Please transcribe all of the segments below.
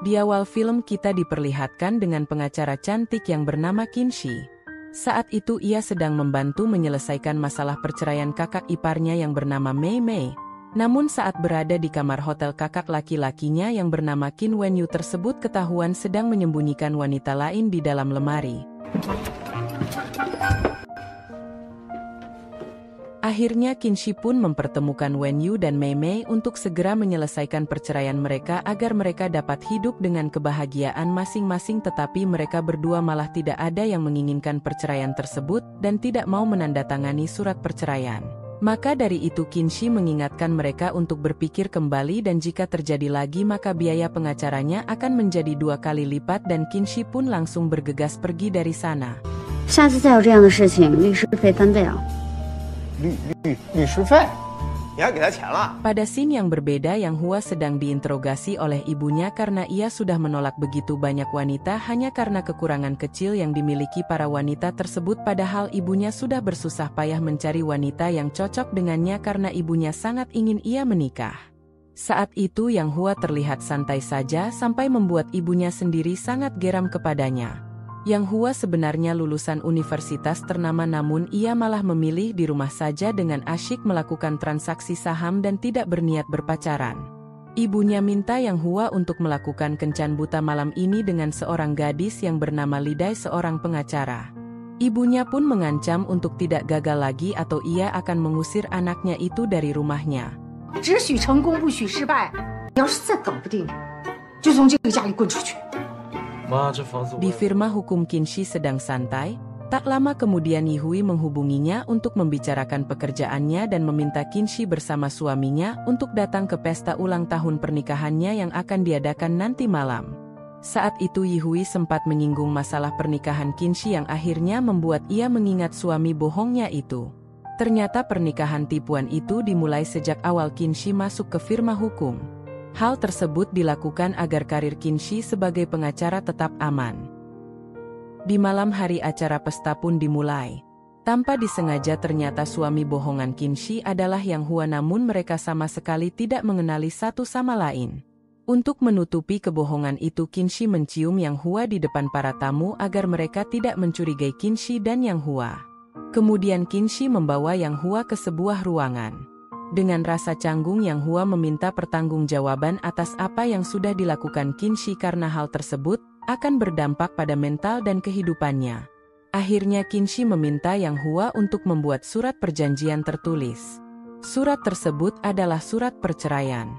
Di awal film kita diperlihatkan dengan pengacara cantik yang bernama Kinshi. Saat itu ia sedang membantu menyelesaikan masalah perceraian kakak iparnya yang bernama Mei Mei. Namun saat berada di kamar hotel kakak laki-lakinya yang bernama Qin Wenyu tersebut ketahuan sedang menyembunyikan wanita lain di dalam lemari. Akhirnya Kinshi pun mempertemukan Wenyu dan Mei Mei untuk segera menyelesaikan perceraian mereka agar mereka dapat hidup dengan kebahagiaan masing-masing, tetapi mereka berdua malah tidak ada yang menginginkan perceraian tersebut dan tidak mau menandatangani surat perceraian. Maka dari itu Kinshi mengingatkan mereka untuk berpikir kembali dan jika terjadi lagi maka biaya pengacaranya akan menjadi 2 kali lipat dan Kinshi pun langsung bergegas pergi dari sana. 下次再有这样的事情，律师费翻倍啊！ 律师费，你还给他钱了？ Pada scene yang berbeda Yang Hua sedang diinterogasi oleh ibunya karena ia sudah menolak begitu banyak wanita hanya karena kekurangan kecil yang dimiliki para wanita tersebut, padahal ibunya sudah bersusah payah mencari wanita yang cocok dengannya karena ibunya sangat ingin ia menikah. Saat itu Yang Hua terlihat santai saja sampai membuat ibunya sendiri sangat geram kepadanya. Yang Hua sebenarnya lulusan universitas ternama namun ia malah memilih di rumah saja dengan asyik melakukan transaksi saham dan tidak berniat berpacaran. Ibunya minta Yang Hua untuk melakukan kencan buta malam ini dengan seorang gadis yang bernama Lidai, seorang pengacara. Ibunya pun mengancam untuk tidak gagal lagi atau ia akan mengusir anaknya itu dari rumahnya. 只许成功不许失败，你要是再搞不定，就从这个家里滚出去。 Di firma hukum Kinshi sedang santai, tak lama kemudian Yihui menghubunginya untuk membicarakan pekerjaannya dan meminta Kinshi bersama suaminya untuk datang ke pesta ulang tahun pernikahannya yang akan diadakan nanti malam. Saat itu Yihui sempat menyinggung masalah pernikahan Kinshi yang akhirnya membuat ia mengingat suami bohongnya itu. Ternyata pernikahan tipuan itu dimulai sejak awal Kinshi masuk ke firma hukum. Hal tersebut dilakukan agar karir Kinshi sebagai pengacara tetap aman. Di malam hari acara pesta pun dimulai. Tanpa disengaja ternyata suami bohongan Kinshi adalah Yang Hua, namun mereka sama sekali tidak mengenali satu sama lain. Untuk menutupi kebohongan itu Kinshi mencium Yang Hua di depan para tamu agar mereka tidak mencurigai Kinshi dan Yang Hua. Kemudian Kinshi membawa Yang Hua ke sebuah ruangan. Dengan rasa canggung Yang Hua meminta pertanggungjawaban atas apa yang sudah dilakukan Kinshi karena hal tersebut akan berdampak pada mental dan kehidupannya. Akhirnya Kinshi meminta Yang Hua untuk membuat surat perjanjian tertulis. Surat tersebut adalah surat perceraian.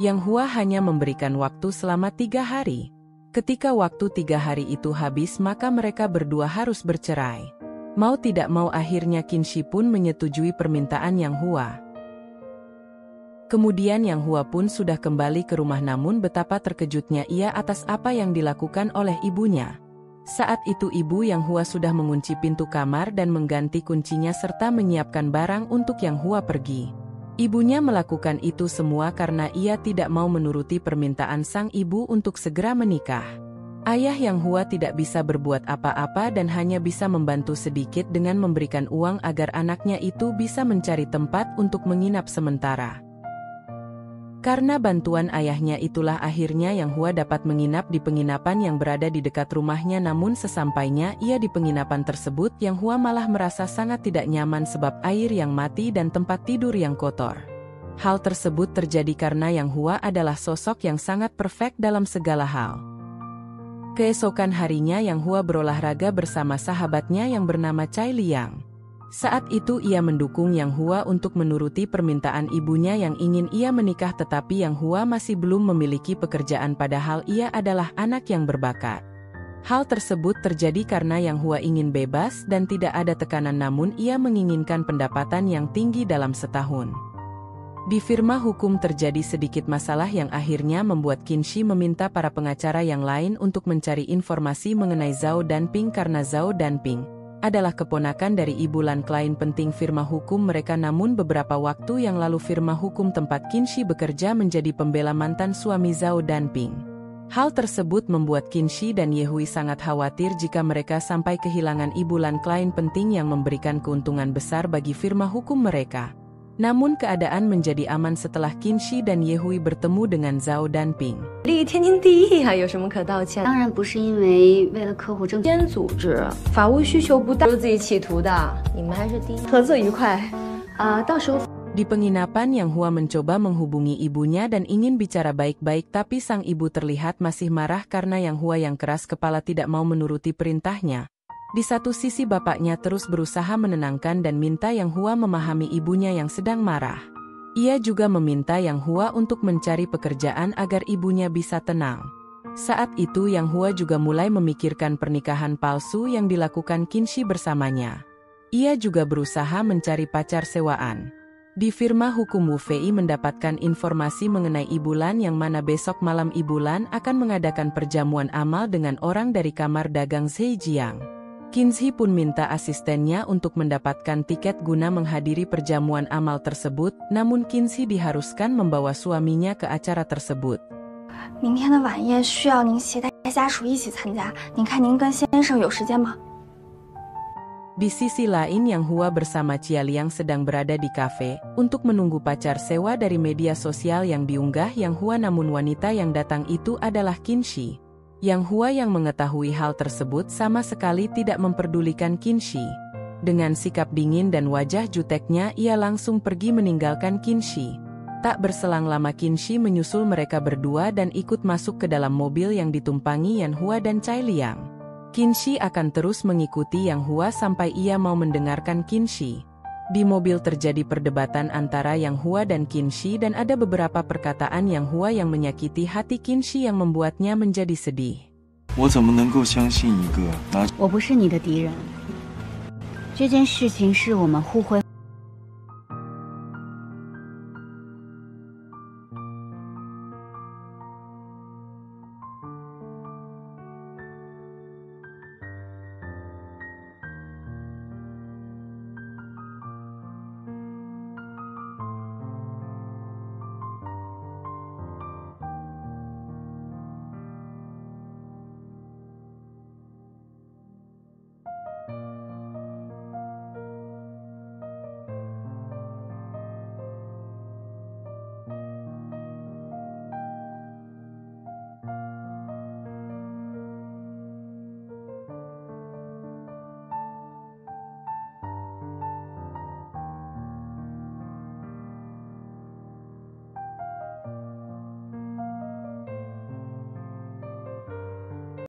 Yang Hua hanya memberikan waktu selama 3 hari. Ketika waktu 3 hari itu habis maka mereka berdua harus bercerai. Mau tidak mau akhirnya Kinshi pun menyetujui permintaan Yang Hua. Kemudian Yang Hua pun sudah kembali ke rumah, namun betapa terkejutnya ia atas apa yang dilakukan oleh ibunya. Saat itu ibu Yang Hua sudah mengunci pintu kamar dan mengganti kuncinya serta menyiapkan barang untuk Yang Hua pergi. Ibunya melakukan itu semua karena ia tidak mau menuruti permintaan sang ibu untuk segera menikah. Ayah Yang Hua tidak bisa berbuat apa-apa dan hanya bisa membantu sedikit dengan memberikan uang agar anaknya itu bisa mencari tempat untuk menginap sementara. Karena bantuan ayahnya itulah akhirnya Yang Hua dapat menginap di penginapan yang berada di dekat rumahnya, namun sesampainya ia di penginapan tersebut Yang Hua malah merasa sangat tidak nyaman sebab air yang mati dan tempat tidur yang kotor. Hal tersebut terjadi karena Yang Hua adalah sosok yang sangat perfect dalam segala hal. Keesokan harinya Yang Hua berolahraga bersama sahabatnya yang bernama Cai Liang. Saat itu ia mendukung Yang Hua untuk menuruti permintaan ibunya yang ingin ia menikah, tetapi Yang Hua masih belum memiliki pekerjaan padahal ia adalah anak yang berbakat. Hal tersebut terjadi karena Yang Hua ingin bebas dan tidak ada tekanan, namun ia menginginkan pendapatan yang tinggi dalam setahun. Di firma hukum terjadi sedikit masalah yang akhirnya membuat Kinshi meminta para pengacara yang lain untuk mencari informasi mengenai Zhao Danping karena Zhao Danping adalah keponakan dari ibu Lan, klien penting firma hukum mereka, namun beberapa waktu yang lalu firma hukum tempat Kinshi bekerja menjadi pembela mantan suami Zhao Danping. Hal tersebut membuat Kinshi dan Yihui sangat khawatir jika mereka sampai kehilangan ibu Lan, klien penting yang memberikan keuntungan besar bagi firma hukum mereka. Namun keadaan menjadi aman setelah Qinshi dan Yehui bertemu dengan Zhao dan Ping. 立天经地义啊，有什么可道歉？当然不是因为为了客户争取。先组织，法务需求不大，都是自己企图的。你们还是第一，合作愉快。到时候。 Di penginapan, Yang Hua mencoba menghubungi ibunya dan ingin bicara baik-baik, tapi sang ibu terlihat masih marah karena Yang Hua yang keras kepala tidak mau menuruti perintahnya. Di satu sisi bapaknya terus berusaha menenangkan dan minta Yang Hua memahami ibunya yang sedang marah. Ia juga meminta Yang Hua untuk mencari pekerjaan agar ibunya bisa tenang. Saat itu Yang Hua juga mulai memikirkan pernikahan palsu yang dilakukan Qinshi bersamanya. Ia juga berusaha mencari pacar sewaan. Di firma hukum Wu Fei mendapatkan informasi mengenai Ibulan yang mana besok malam Ibulan akan mengadakan perjamuan amal dengan orang dari kamar dagang Zhejiang. Qinshi pun minta asistennya untuk mendapatkan tiket guna menghadiri perjamuan amal tersebut, namun Qinshi diharuskan membawa suaminya ke acara tersebut. 明天的晚宴需要您携带家属一起参加，您看您跟先生有时间吗？ Di sisi lain, Yang Hua bersama Chia Liang sedang berada di kafe untuk menunggu pacar sewa dari media sosial yang diunggah Yang Hua, namun wanita yang datang itu adalah Qinshi. Yang Hua yang mengetahui hal tersebut sama sekali tidak memperdulikan Qinshi. Dengan sikap dingin dan wajah juteknya, ia langsung pergi meninggalkan Qinshi. Tak berselang lama Qinshi menyusul mereka berdua dan ikut masuk ke dalam mobil yang ditumpangi Yang Hua dan Chia Liang. Qinshi akan terus mengikuti Yang Hua sampai ia mau mendengarkan Qinshi. Di mobil terjadi perdebatan antara Yang Hua dan Qinshi dan ada beberapa perkataan Yang Hua yang menyakiti hati Qinshi yang membuatnya menjadi sedih. 我怎么能够相信一个拿？我不是你的敌人，这件事情是我们互惠